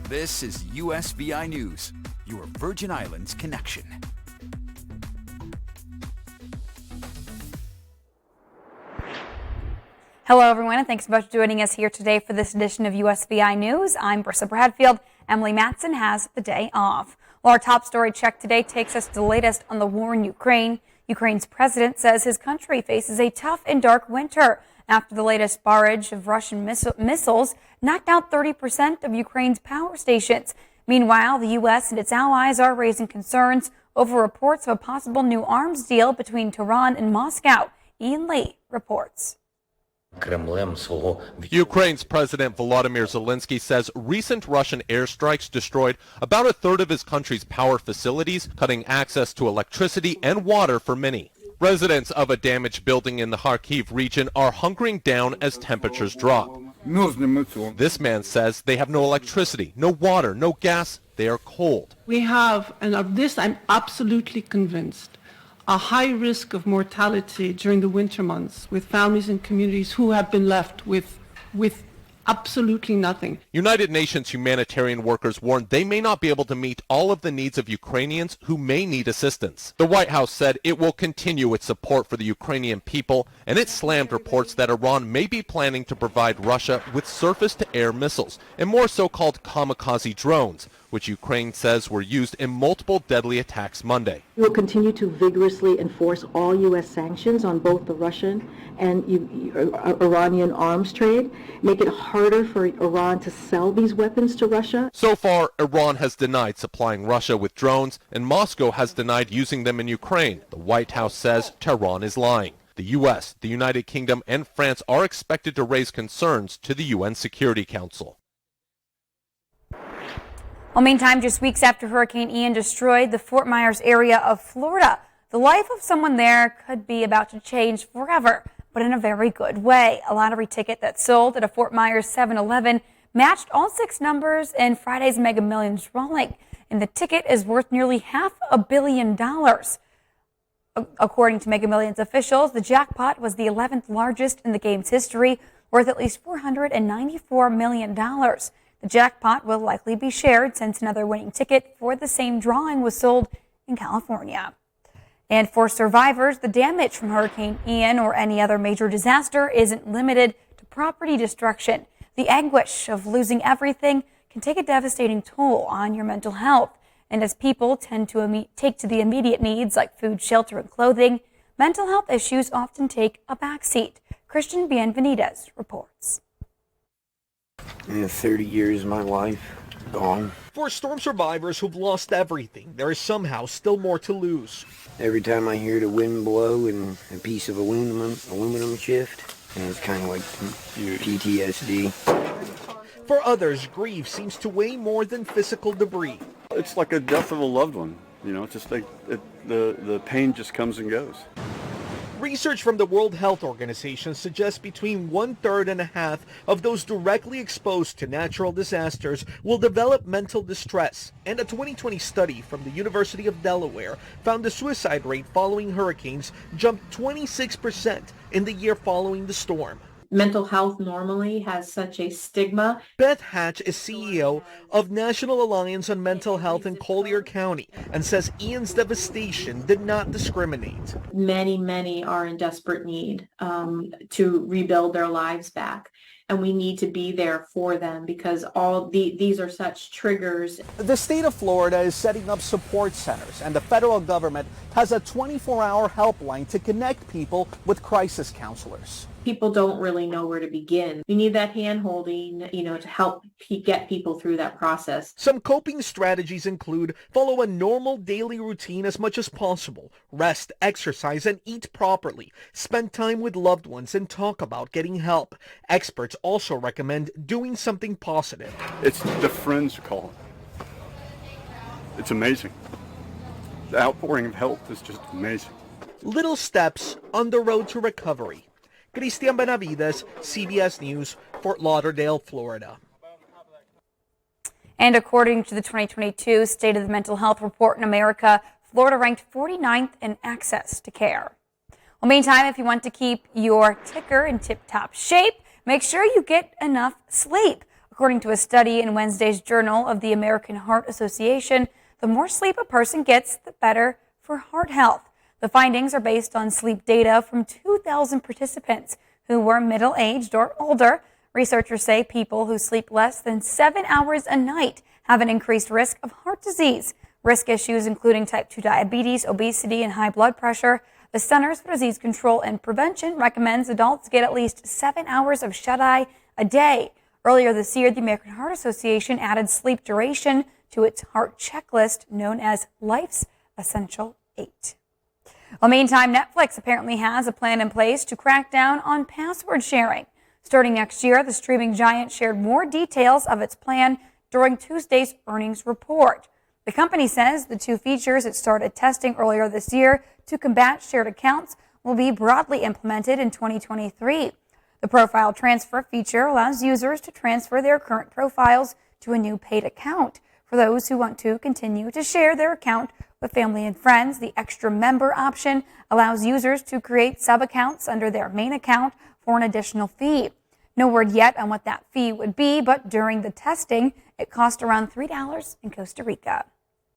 This is USVI News, your Virgin Islands connection. Hello, everyone, and thanks so much for joining us here today for this edition of USVI News. I'm Brissa Bradfield. Emily Matson has the day off. Well, our top story check today takes us to the latest on the war in Ukraine. Ukraine's president says his country faces a tough and dark winter after the latest barrage of Russian missiles knocked out 30% of Ukraine's power stations. Meanwhile, the U.S. and its allies are raising concerns over reports of a possible new arms deal between Tehran and Moscow. Ian Lee reports. Ukraine's President Volodymyr Zelensky says recent Russian airstrikes destroyed about a third of his country's power facilities, cutting access to electricity and water for many. Residents of a damaged building in the Kharkiv region are hunkering down as temperatures drop. This man says they have no electricity, no water, no gas. They are cold. We have, and of this I'm absolutely convinced, a high risk of mortality during the winter months with families and communities who have been left with absolutely nothing. United Nations humanitarian workers warned they may not be able to meet all of the needs of Ukrainians who may need assistance. The White House said it will continue its support for the Ukrainian people, and it slammed reports that Iran may be planning to provide Russia with surface-to-air missiles and more so-called kamikaze drones, which Ukraine says were used in multiple deadly attacks Monday. We will continue to vigorously enforce all U.S. sanctions on both the Russian and Iranian arms trade, make it harder for Iran to sell these weapons to Russia. So far, Iran has denied supplying Russia with drones, and Moscow has denied using them in Ukraine. The White House says Tehran is lying. The U.S., the United Kingdom, and France are expected to raise concerns to the UN Security Council. Well, meantime, just weeks after Hurricane Ian destroyed the Fort Myers area of Florida, the life of someone there could be about to change forever, but in a very good way. A lottery ticket that sold at a Fort Myers 7-Eleven matched all 6 numbers in Friday's Mega Millions drawing, and the ticket is worth nearly $500 million. According to Mega Millions officials, the jackpot was the 11th largest in the game's history, worth at least $494 million. The jackpot will likely be shared since another winning ticket for the same drawing was sold in California. And for survivors, the damage from Hurricane Ian or any other major disaster isn't limited to property destruction. The anguish of losing everything can take a devastating toll on your mental health. And as people tend to take to the immediate needs like food, shelter, and clothing, mental health issues often take a backseat. Christian Bienvenides reports. 30 years of my life gone. For storm survivors who've lost everything, there is somehow still more to lose. Every time I hear the wind blow and a piece of aluminum shift, and it's kind of like PTSD. For others, grief seems to weigh more than physical debris. It's like a death of a loved one. You know, it's just like the pain just comes and goes. Research from the World Health Organization suggests between 1/3 and a half of those directly exposed to natural disasters will develop mental distress. And a 2020 study from the University of Delaware found the suicide rate following hurricanes jumped 26% in the year following the storm. Mental health normally has such a stigma. Beth Hatch is CEO of National Alliance on Mental Health in Collier County and says Ian's devastation did not discriminate. Many are in desperate need to rebuild their lives back. And we need to be there for them because these are such triggers. The state of Florida is setting up support centers, and the federal government has a 24-hour helpline to connect people with crisis counselors. People don't really know where to begin. We need that hand-holding, to help get people through that process. Some coping strategies include follow a normal daily routine as much as possible, rest, exercise, and eat properly, spend time with loved ones, and talk about getting help. Experts also recommend doing something positive. It's the friends call. It's amazing. The outpouring of help is just amazing. Little steps on the road to recovery. Christian Benavides, CBS News, Fort Lauderdale, Florida. And according to the 2022 State of the Mental Health Report in America, Florida ranked 49th in access to care. Well, meantime, if you want to keep your ticker in tip-top shape, make sure you get enough sleep. According to a study in Wednesday's Journal of the American Heart Association, the more sleep a person gets, the better for heart health. The findings are based on sleep data from 2,000 participants who were middle-aged or older. Researchers say people who sleep less than 7 hours a night have an increased risk of heart disease. Risk issues including type 2 diabetes, obesity, and high blood pressure. The Centers for Disease Control and Prevention recommends adults get at least 7 hours of shut-eye a day. Earlier this year, the American Heart Association added sleep duration to its heart checklist known as Life's Essential 8. Well, meantime, Netflix apparently has a plan in place to crack down on password sharing. Starting next year, the streaming giant shared more details of its plan during Tuesday's earnings report. The company says the two features it started testing earlier this year to combat shared accounts will be broadly implemented in 2023. The profile transfer feature allows users to transfer their current profiles to a new paid account. For those who want to continue to share their account with family and friends, the extra member option allows users to create sub-accounts under their main account for an additional fee. No word yet on what that fee would be, but during the testing, it cost around $3 in Costa Rica.